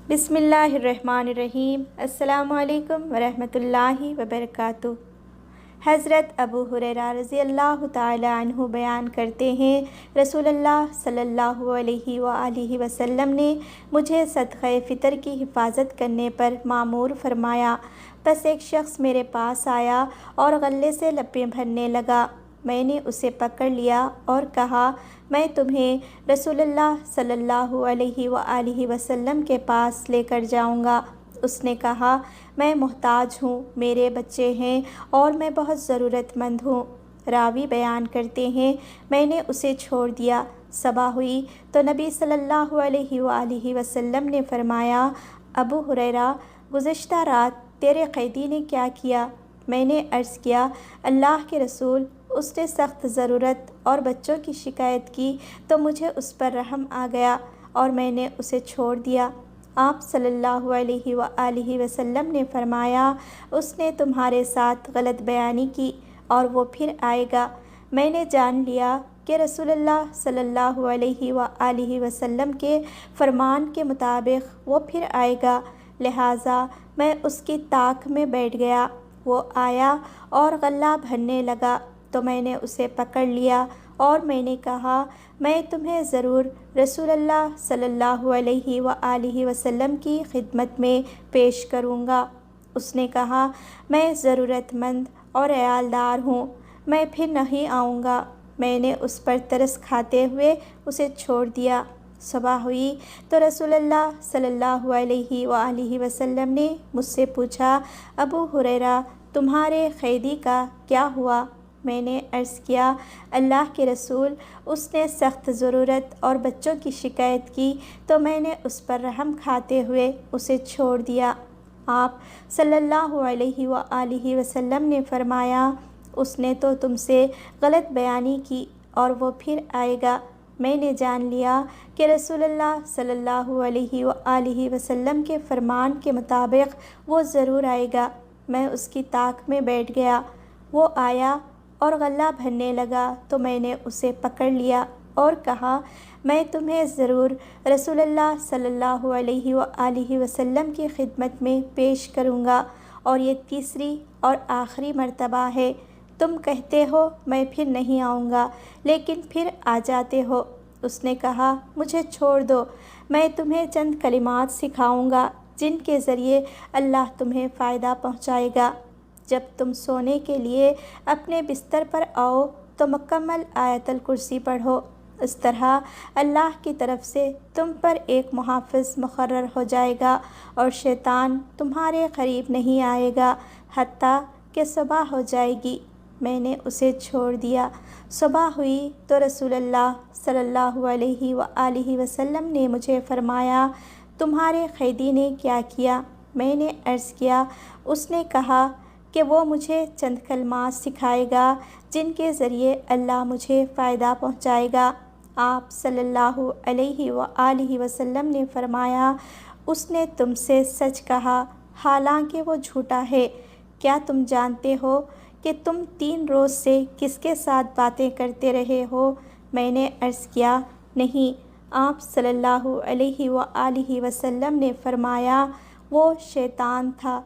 बिस्मिल्लाहिर्रहमानिर्रहीम। अस्सलामु अलैकुम वरहमतुल्लाहि वबरकातुहू। हज़रत अबू हुरैरा रज़ी अल्लाह ताला अन्हु बयान करते हैं, रसूलुल्लाह सल्लल्लाहु अलैहि वआलिहि वसल्लम ने मुझे सदक़े फ़ितर की हिफाजत करने पर मामूर फरमाया। बस एक शख्स मेरे पास आया और गल्ले से लपें भरने लगा। मैंने उसे पकड़ लिया और कहा, मैं तुम्हें रसूलुल्लाह सल्लल्लाहु अलैहि वआलिहि वसल्लम के पास लेकर जाऊंगा। उसने कहा, मैं मोहताज हूँ, मेरे बच्चे हैं और मैं बहुत ज़रूरतमंद हूँ। रावी बयान करते हैं, मैंने उसे छोड़ दिया। सबा हुई तो नबी सल्लल्लाहु अलैहि वआलिहि वसल्लम ने फरमाया, अबू हुरैरा, गुज़िश्ता रात तेरे क़ैदी ने क्या किया? मैंने अर्ज़ किया, अल्लाह के रसूल, उसने सख्त ज़रूरत और बच्चों की शिकायत की तो मुझे उस पर रहम आ गया और मैंने उसे छोड़ दिया। आप सल्लल्लाहु अलैहि वआलिहि वसल्लम ने फरमाया, उसने तुम्हारे साथ गलत बयानी की और वो फिर आएगा। मैंने जान लिया कि रसूलुल्लाह सल्लल्लाहु अलैहि वआलिहि वसल्लम के फरमान के मुताबिक वो फिर आएगा, लिहाजा मैं उसकी ताक में बैठ गया। वो आया और गल्ला भरने लगा तो मैंने उसे पकड़ लिया और मैंने कहा, मैं तुम्हें ज़रूर रसूलुल्लाह सल्लल्लाहु अलैहि वआलिहि वसल्लम की खिदमत में पेश करूँगा। उसने कहा, मैं ज़रूरतमंद और अयालदार हूँ, मैं फिर नहीं आऊँगा। मैंने उस पर तरस खाते हुए उसे छोड़ दिया। सुबह हुई तो रसूलुल्लाह सल्लल्लाहु अलैहि वआलिहि वसल्लम ने मुझसे पूछा, अबू हुरैरा, तुम्हारे क़ैदी का क्या हुआ? मैंने अर्ज़ किया, अल्लाह के रसूल, उसने सख्त ज़रूरत और बच्चों की शिकायत की तो मैंने उस पर रहम खाते हुए उसे छोड़ दिया। आप सल्लल्लाहु अलैहि वआलिहि वसल्लम ने फरमाया, उसने तो तुमसे गलत बयानी की और वो फिर आएगा। मैंने जान लिया कि रसूलुल्लाह सल्लल्लाहु अलैहि वआलिहि वसल्लम के फरमान के मुताबिक वो ज़रूर आएगा। मैं उसकी ताक में बैठ गया। वो आया और गल्ला भरने लगा तो मैंने उसे पकड़ लिया और कहा, मैं तुम्हें ज़रूर रसूलुल्लाह सल्लल्लाहु अलैहि वआलिहि वसल्लम की खिदमत में पेश करूँगा और ये तीसरी और आखिरी मर्तबा है। तुम कहते हो मैं फिर नहीं आऊँगा, लेकिन फिर आ जाते हो। उसने कहा, मुझे छोड़ दो, मैं तुम्हें चंद कलिमात सिखाऊँगा जिनके ज़रिए अल्लाह तुम्हें फ़ायदा पहुँचाएगा। जब तुम सोने के लिए अपने बिस्तर पर आओ तो मुकम्मल आयतल कुर्सी पढ़ो। इस तरह अल्लाह की तरफ से तुम पर एक मुहाफ़िज़ मुक़र्रर हो जाएगा और शैतान तुम्हारे क़रीब नहीं आएगा हत्ता कि सुबह हो जाएगी। मैंने उसे छोड़ दिया। सुबह हुई तो रसूलुल्लाह सल्लल्लाहु अलैहि वआलिहि वसल्लम ने मुझे फ़रमाया, तुम्हारे क़ैदी ने क्या किया? मैंने अर्ज़ किया, उसने कहा कि वो मुझे चंद कलिमात सिखाएगा जिनके ज़रिए अल्लाह मुझे फ़ायदा पहुँचाएगा। आप सल्लल्लाहु अलैहि वआलिहि वसल्लम ने फ़रमाया, उसने तुमसे सच कहा, हालांकि वो झूठा है। क्या तुम जानते हो कि तुम 3 रोज़ से किसके साथ बातें करते रहे हो? मैंने अर्ज़ किया, नहीं। आप सल्लल्लाहु अलैहि वआलिहि वसल्लम ने फ़रमाया, वो शैतान था।